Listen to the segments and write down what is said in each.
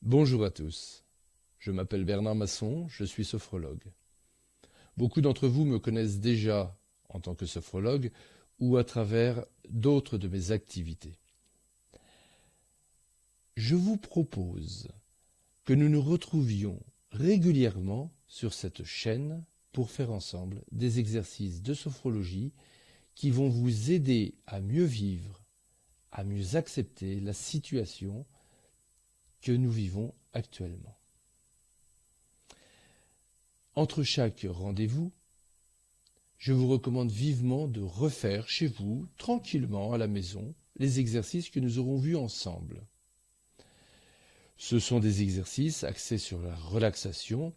Bonjour à tous, je m'appelle Bernard Masson, je suis sophrologue. Beaucoup d'entre vous me connaissent déjà en tant que sophrologue ou à travers d'autres de mes activités. Je vous propose que nous nous retrouvions régulièrement sur cette chaîne pour faire ensemble des exercices de sophrologie qui vont vous aider à mieux vivre, à mieux accepter la situation que nous vivons actuellement. Entre chaque rendez-vous, je vous recommande vivement de refaire chez vous, tranquillement à la maison, les exercices que nous aurons vus ensemble. Ce sont des exercices axés sur la relaxation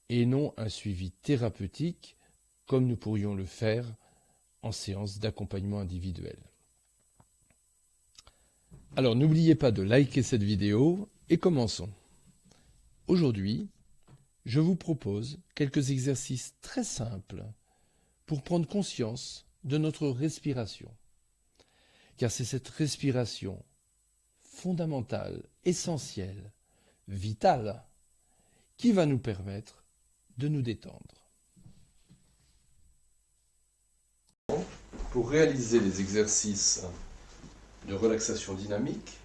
et non un suivi thérapeutique comme nous pourrions le faire en séance d'accompagnement individuel. Alors n'oubliez pas de liker cette vidéo et commençons. Aujourd'hui, je vous propose quelques exercices très simples pour prendre conscience de notre respiration. Car c'est cette respiration fondamentale, essentielle, vitale, qui va nous permettre de nous détendre. Pour réaliser les exercices de relaxation dynamique,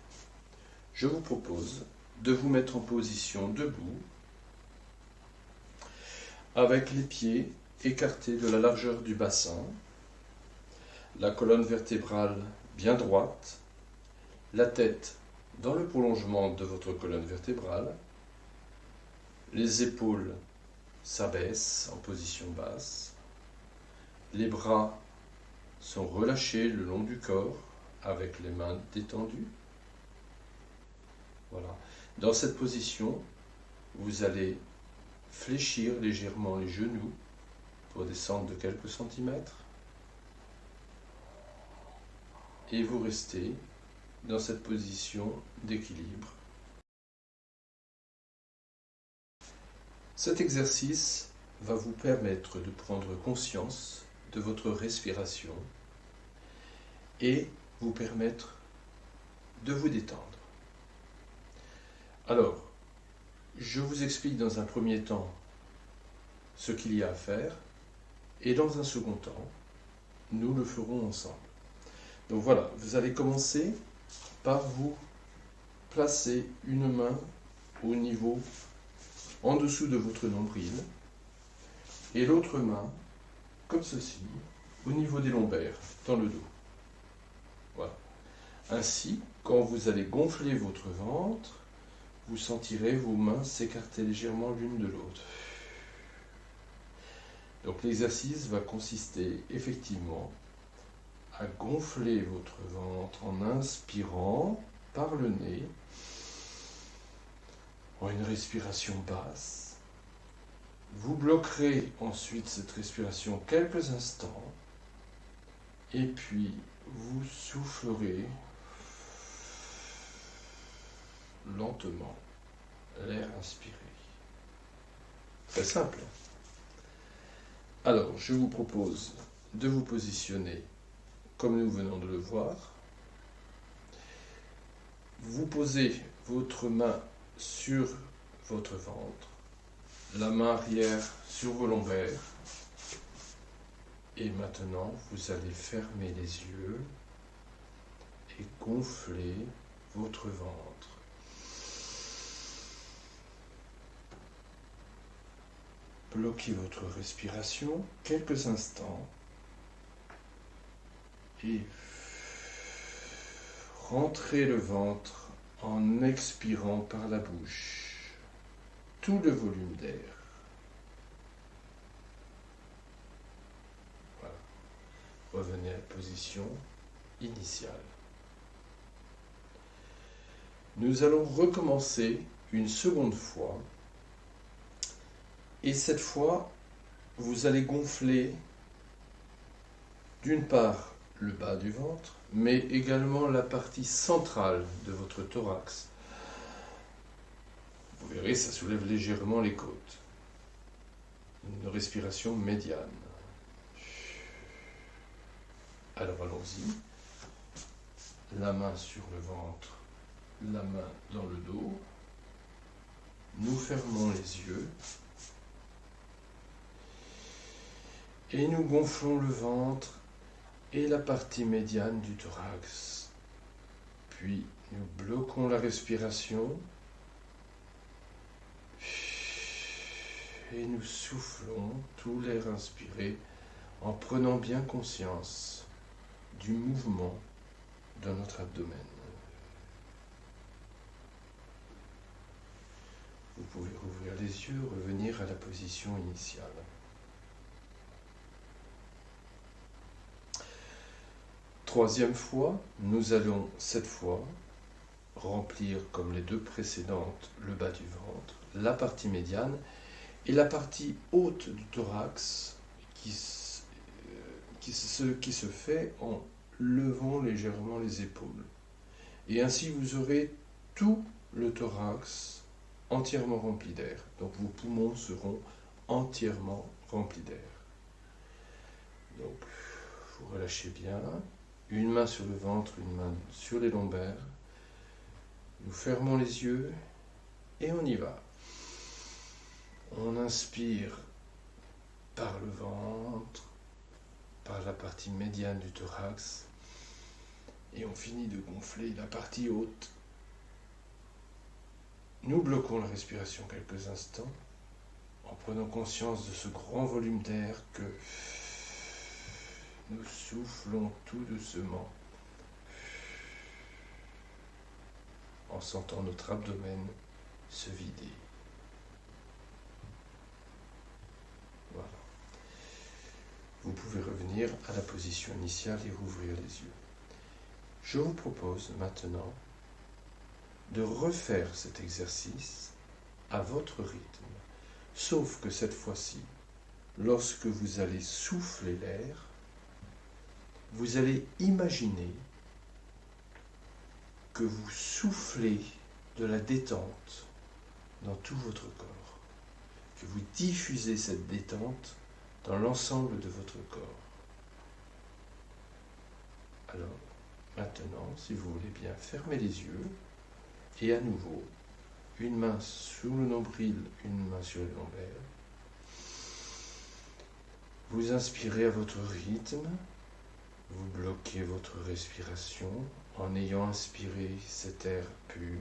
je vous propose de vous mettre en position debout avec les pieds écartés de la largeur du bassin, la colonne vertébrale bien droite, la tête dans le prolongement de votre colonne vertébrale, les épaules s'abaissent en position basse, les bras sont relâchés le long du corps avec les mains détendues. Voilà. Dans cette position, vous allez fléchir légèrement les genoux pour descendre de quelques centimètres et vous restez dans cette position d'équilibre. Cet exercice va vous permettre de prendre conscience de votre respiration et vous permettre de vous détendre. Alors, je vous explique dans un premier temps ce qu'il y a à faire et dans un second temps, nous le ferons ensemble. Donc voilà, vous allez commencer par vous placer une main au niveau en dessous de votre nombril et l'autre main comme ceci au niveau des lombaires dans le dos. Voilà. Ainsi, quand vous allez gonfler votre ventre, vous sentirez vos mains s'écarter légèrement l'une de l'autre. Donc l'exercice va consister effectivement à gonfler votre ventre en inspirant par le nez, en une respiration basse. Vous bloquerez ensuite cette respiration quelques instants et puis vous soufflerez lentement l'air inspiré. Très simple. Alors, je vous propose de vous positionner comme nous venons de le voir. Vous posez votre main sur votre ventre, la main arrière sur vos lombaires. Et maintenant, vous allez fermer les yeux et gonfler votre ventre. Bloquez votre respiration quelques instants et rentrez le ventre en expirant par la bouche tout le volume d'air. Voilà. Revenez à la position initiale. Nous allons recommencer une seconde fois. Et cette fois, vous allez gonfler d'une part le bas du ventre, mais également la partie centrale de votre thorax. Vous verrez, ça soulève légèrement les côtes. Une respiration médiane. Alors allons-y. La main sur le ventre, la main dans le dos. nous fermons les yeux et nous gonflons le ventre et la partie médiane du thorax. Puis nous bloquons la respiration et nous soufflons tout l'air inspiré en prenant bien conscience du mouvement de notre abdomen. Vous pouvez rouvrir les yeux, revenir à la position initiale. Troisième fois, nous allons cette fois remplir, comme les deux précédentes, le bas du ventre, la partie médiane et la partie haute du thorax qui se fait en levant légèrement les épaules. Et ainsi vous aurez tout le thorax entièrement rempli d'air. Donc vos poumons seront entièrement remplis d'air. Donc vous relâchez bien. Une main sur le ventre, une main sur les lombaires. Nous fermons les yeux et on y va. On inspire par le ventre, par la partie médiane du thorax, et on finit de gonfler la partie haute. Nous bloquons la respiration quelques instants en prenant conscience de ce grand volume d'air que nous soufflons tout doucement en sentant notre abdomen se vider. Voilà. Vous pouvez revenir à la position initiale et rouvrir les yeux. Je vous propose maintenant de refaire cet exercice à votre rythme, sauf que cette fois-ci, lorsque vous allez souffler l'air, vous allez imaginer que vous soufflez de la détente dans tout votre corps, que vous diffusez cette détente dans l'ensemble de votre corps. Alors, maintenant, si vous voulez bien, fermez les yeux et à nouveau, une main sur le nombril, une main sur les lombaires. Vous inspirez à votre rythme, vous bloquez votre respiration en ayant inspiré cet air pur.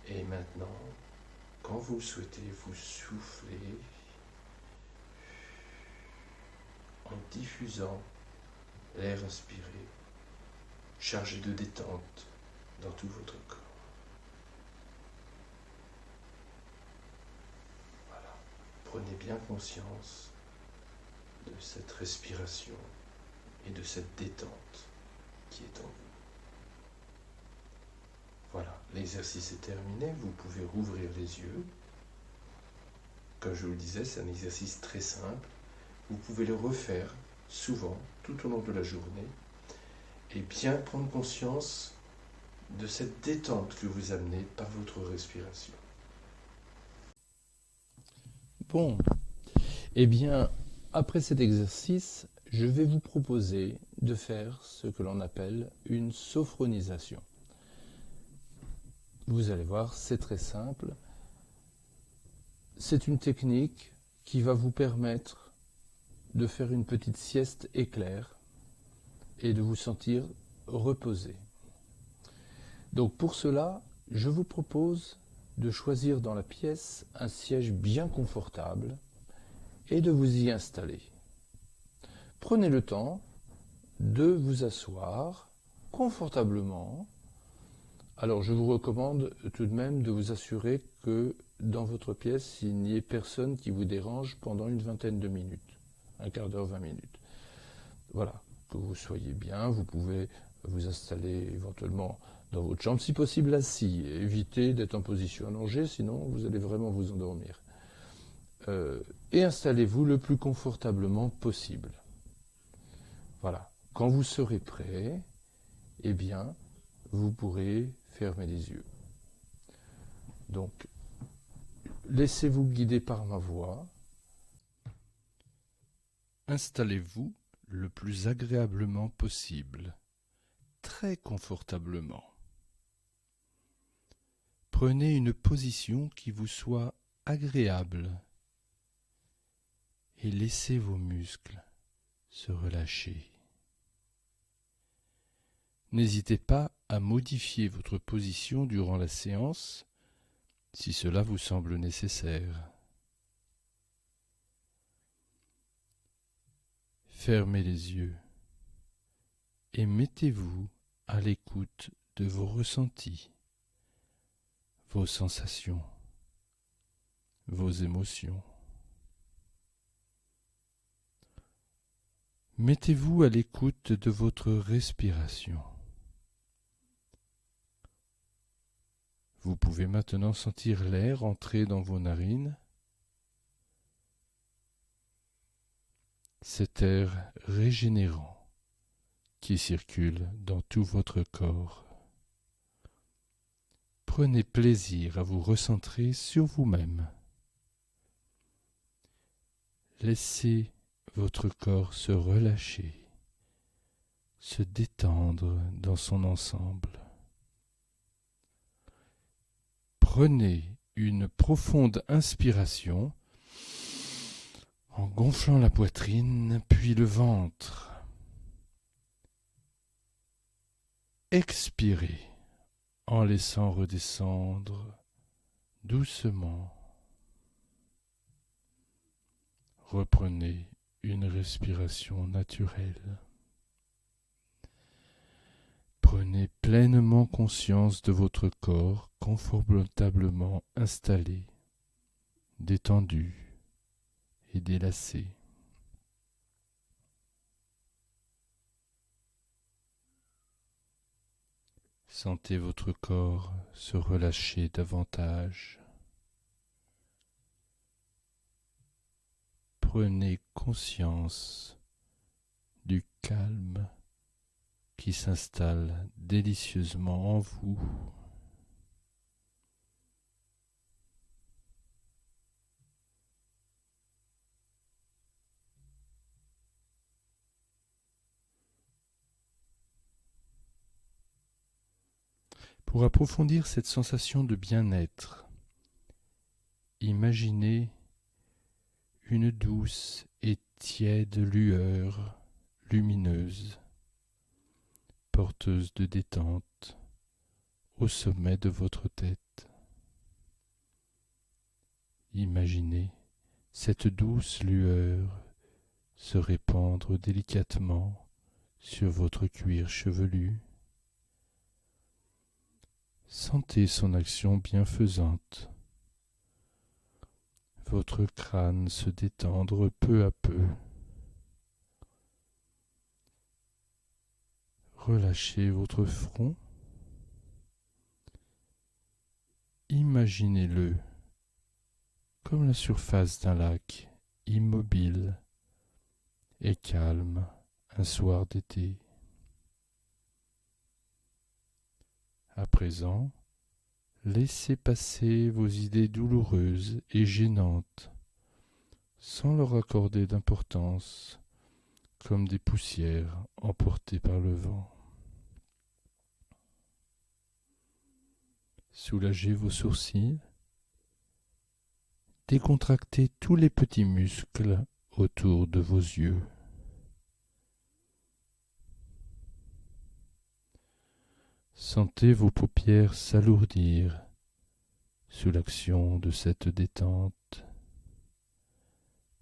Et maintenant, quand vous le souhaitez, vous soufflez en diffusant l'air inspiré, chargé de détente dans tout votre corps. Voilà. Prenez bien conscience de cette respiration et de cette détente qui est en vous. Voilà, l'exercice est terminé, vous pouvez rouvrir les yeux. Comme je vous le disais, c'est un exercice très simple. Vous pouvez le refaire souvent, tout au long de la journée, et bien prendre conscience de cette détente que vous amenez par votre respiration. Bon, eh bien, après cet exercice, je vais vous proposer de faire ce que l'on appelle une sophronisation. Vous allez voir, c'est très simple. C'est une technique qui va vous permettre de faire une petite sieste éclair et de vous sentir reposé. Donc pour cela, je vous propose de choisir dans la pièce un siège bien confortable et de vous y installer. Prenez le temps de vous asseoir confortablement. Alors je vous recommande tout de même de vous assurer que dans votre pièce, il n'y ait personne qui vous dérange pendant une vingtaine de minutes, un quart d'heure, 20 minutes. Voilà, que vous soyez bien, vous pouvez vous installer éventuellement dans votre chambre, si possible assis. Évitez d'être en position allongée, sinon vous allez vraiment vous endormir. Et installez-vous le plus confortablement possible. Voilà. Quand vous serez prêt, eh bien, vous pourrez fermer les yeux. Donc, laissez-vous guider par ma voix. Installez-vous le plus agréablement possible, très confortablement. Prenez une position qui vous soit agréable et laissez vos muscles se relâcher. N'hésitez pas à modifier votre position durant la séance si cela vous semble nécessaire. Fermez les yeux et mettez-vous à l'écoute de vos ressentis, vos sensations, vos émotions. Mettez-vous à l'écoute de votre respiration. Vous pouvez maintenant sentir l'air entrer dans vos narines. Cet air régénérant qui circule dans tout votre corps. Prenez plaisir à vous recentrer sur vous-même. Laissez votre corps se relâcher, se détendre dans son ensemble. Prenez une profonde inspiration en gonflant la poitrine, puis le ventre. Expirez en laissant redescendre doucement. Reprenez une respiration naturelle. Prenez pleinement conscience de votre corps confortablement installé, détendu et délacé. Sentez votre corps se relâcher davantage. Prenez conscience du calme qui s'installe délicieusement en vous. Pour approfondir cette sensation de bien-être, imaginez une douce et tiède lueur lumineuse, porteuse de détente au sommet de votre tête. Imaginez cette douce lueur se répandre délicatement sur votre cuir chevelu. Sentez son action bienfaisante. Votre crâne se détendre peu à peu. Relâchez votre front. Imaginez-le comme la surface d'un lac, immobile et calme, un soir d'été. À présent, laissez passer vos idées douloureuses et gênantes, sans leur accorder d'importance, comme des poussières emportées par le vent. Soulagez vos sourcils, décontractez tous les petits muscles autour de vos yeux. Sentez vos paupières s'alourdir sous l'action de cette détente.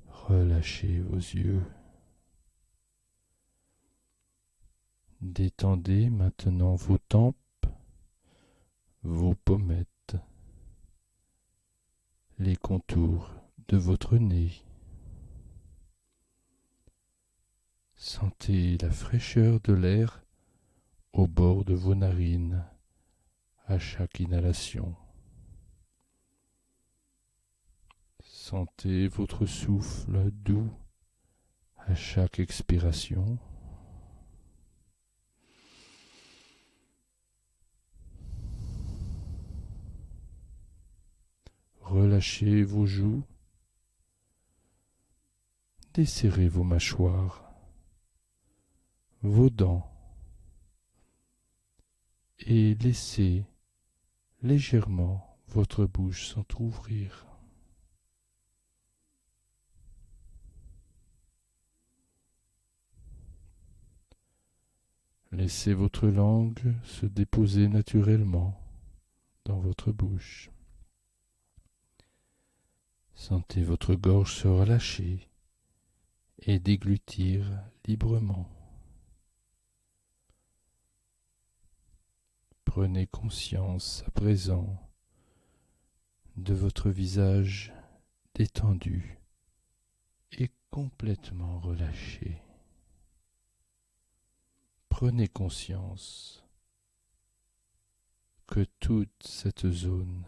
Relâchez vos yeux. Détendez maintenant vos tempes, vos pommettes, les contours de votre nez. Sentez la fraîcheur de l'air au bord de vos narines à chaque inhalation. Sentez votre souffle doux à chaque expiration. Relâchez vos joues, desserrez vos mâchoires, vos dents et laissez légèrement votre bouche s'entr'ouvrir. Laissez votre langue se déposer naturellement dans votre bouche. Sentez votre gorge se relâcher et déglutir librement. Prenez conscience à présent de votre visage détendu et complètement relâché. Prenez conscience que toute cette zone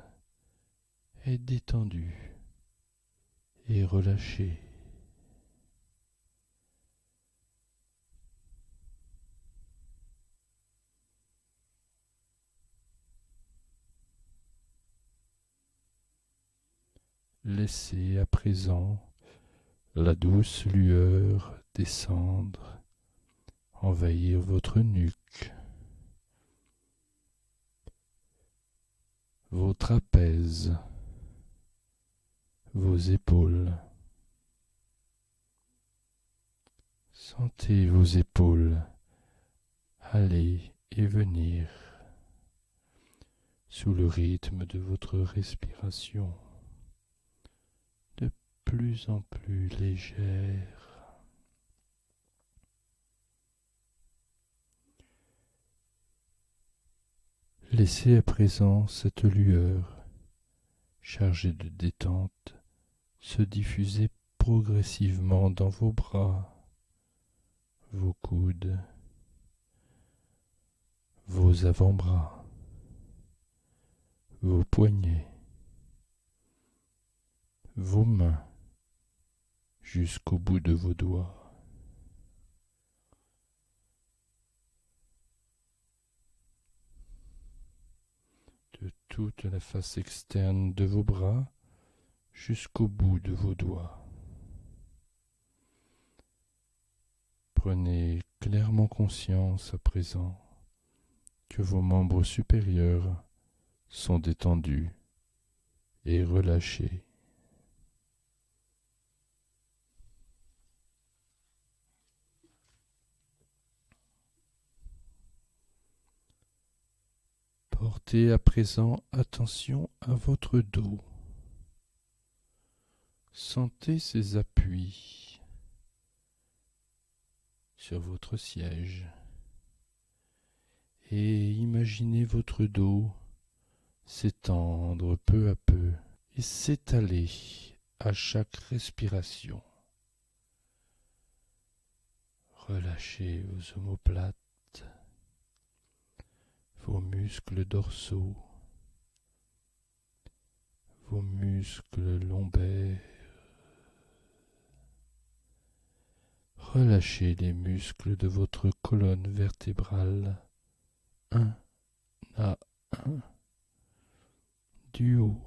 est détendue et relâchée. Laissez à présent la douce lueur descendre, envahir votre nuque, vos trapèzes, vos épaules. Sentez vos épaules aller et venir sous le rythme de votre respiration, de plus en plus légère. Laissez à présent cette lueur chargée de détente se diffuser progressivement dans vos bras, vos coudes, vos avant-bras, vos poignets, vos mains jusqu'au bout de vos doigts. De toute la face externe de vos bras jusqu'au bout de vos doigts. Prenez clairement conscience à présent que vos membres supérieurs sont détendus et relâchés. Portez à présent attention à votre dos. Sentez ses appuis sur votre siège et imaginez votre dos s'étendre peu à peu et s'étaler à chaque respiration. Relâchez vos omoplates, vos muscles dorsaux, vos muscles lombaires. Relâchez les muscles de votre colonne vertébrale, un à un, du haut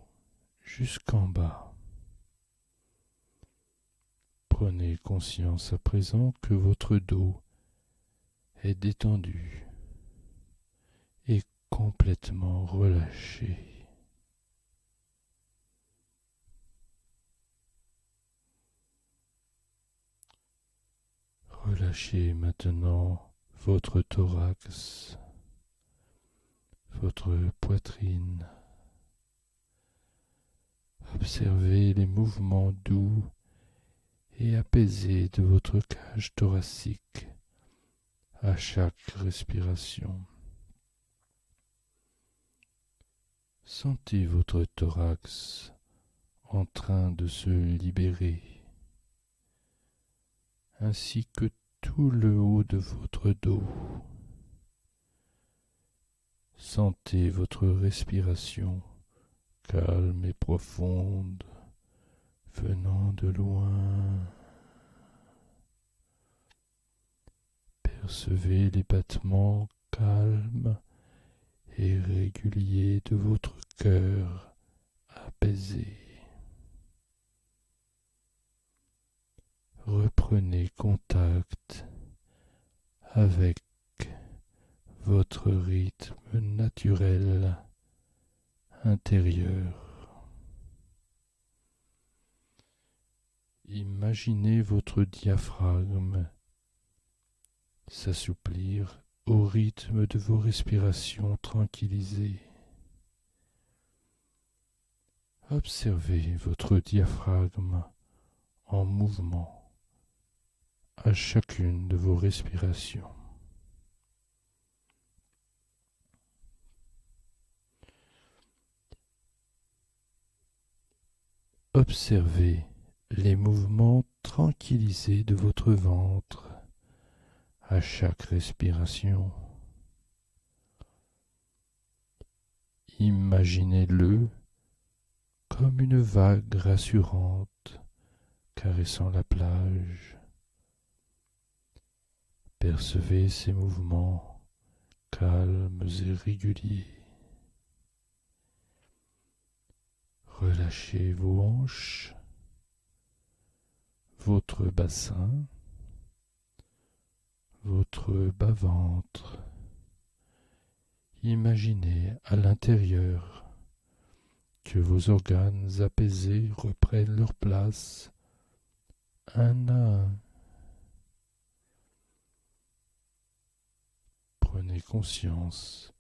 jusqu'en bas. Prenez conscience à présent que votre dos est détendu et complètement relâché. Relâchez maintenant votre thorax, votre poitrine. Observez les mouvements doux et apaisés de votre cage thoracique à chaque respiration. Sentez votre thorax en train de se libérer, ainsi que tout le haut de votre dos. Sentez votre respiration calme et profonde venant de loin. Percevez les battements calmes et réguliers de votre cœur apaisé. Reprenez contact avec votre rythme naturel intérieur. Imaginez votre diaphragme s'assouplir au rythme de vos respirations tranquillisées. Observez votre diaphragme en mouvement à chacune de vos respirations. Observez les mouvements tranquillisés de votre ventre à chaque respiration. Imaginez-le comme une vague rassurante caressant la plage. Percevez ces mouvements calmes et réguliers. Relâchez vos hanches, votre bassin, votre bas-ventre. Imaginez à l'intérieur que vos organes apaisés reprennent leur place un à un. Prenez conscience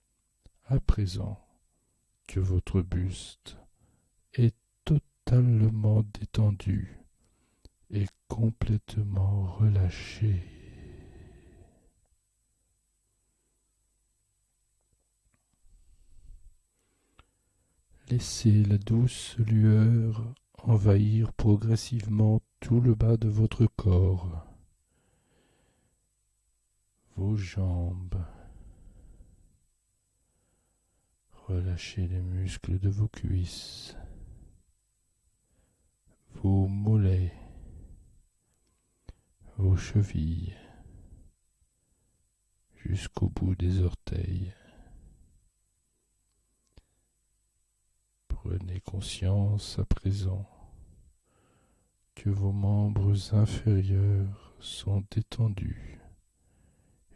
à présent que votre buste est totalement détendu et complètement relâché. Laissez la douce lueur envahir progressivement tout le bas de votre corps, vos jambes. Relâchez les muscles de vos cuisses, vos mollets, vos chevilles, jusqu'au bout des orteils. Prenez conscience à présent que vos membres inférieurs sont détendus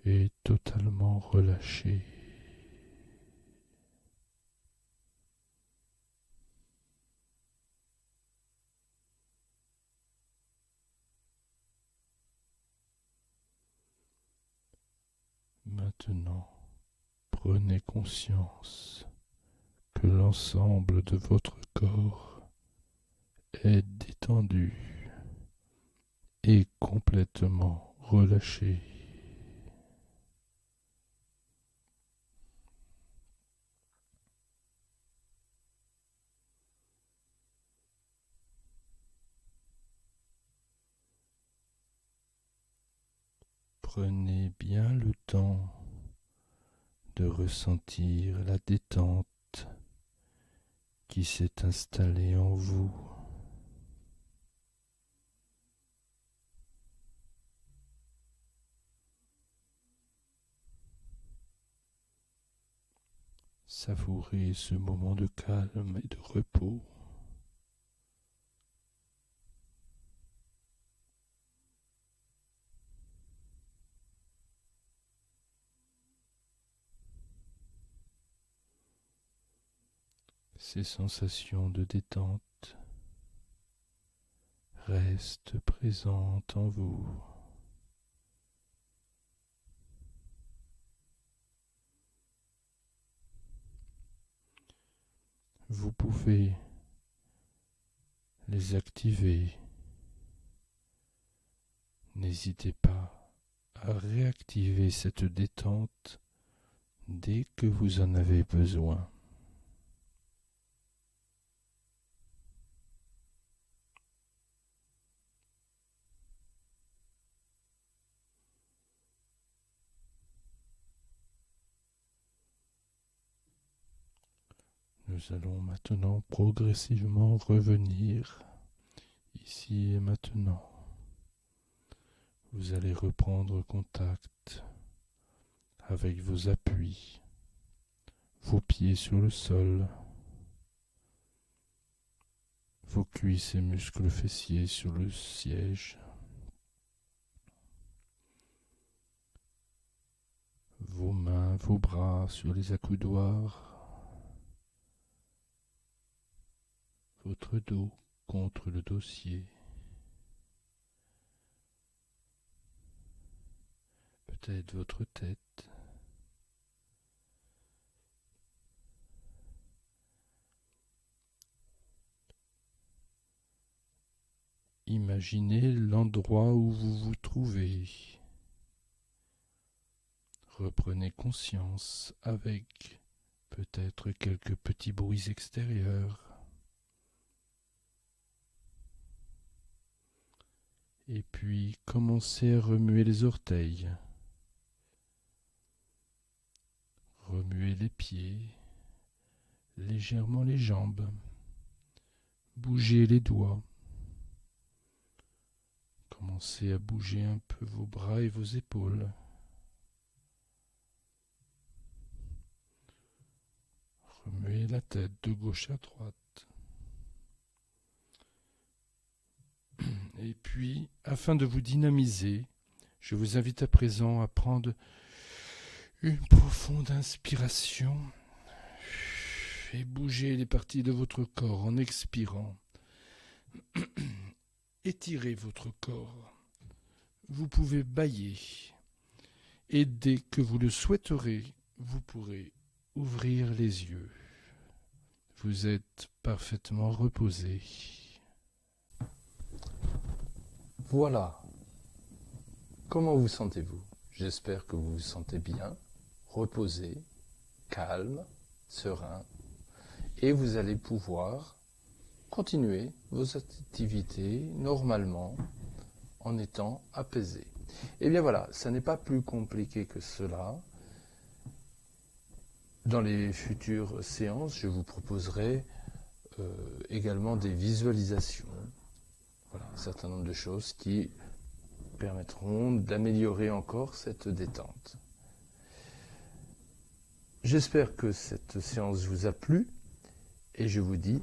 et totalement relâchés. Maintenant, prenez conscience que l'ensemble de votre corps est détendu et complètement relâché. Prenez bien le temps de ressentir la détente qui s'est installée en vous. Savourez ce moment de calme et de repos. Ces sensations de détente restent présentes en vous. Vous pouvez les activer. N'hésitez pas à réactiver cette détente dès que vous en avez besoin. Nous allons maintenant progressivement revenir ici et maintenant. Vous allez reprendre contact avec vos appuis, vos pieds sur le sol, vos cuisses et muscles fessiers sur le siège, vos mains, vos bras sur les accoudoirs, votre dos contre le dossier. Peut-être votre tête. Imaginez l'endroit où vous vous trouvez. Reprenez conscience avec peut-être quelques petits bruits extérieurs. Et puis commencez à remuer les orteils. Remuez les pieds, légèrement les jambes. Bougez les doigts. Commencez à bouger un peu vos bras et vos épaules. Remuez la tête de gauche à droite. Et puis, afin de vous dynamiser, je vous invite à présent à prendre une profonde inspiration et bouger les parties de votre corps en expirant. Étirez votre corps. Vous pouvez bâiller. Et dès que vous le souhaiterez, vous pourrez ouvrir les yeux. Vous êtes parfaitement reposé. Voilà. Comment vous sentez-vous? J'espère que vous vous sentez bien, reposé, calme, serein. Et vous allez pouvoir continuer vos activités normalement en étant apaisé. Et bien voilà, ça n'est pas plus compliqué que cela. Dans les futures séances, je vous proposerai également des visualisations. Voilà, un certain nombre de choses qui permettront d'améliorer encore cette détente. J'espère que cette séance vous a plu et je vous dis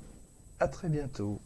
à très bientôt.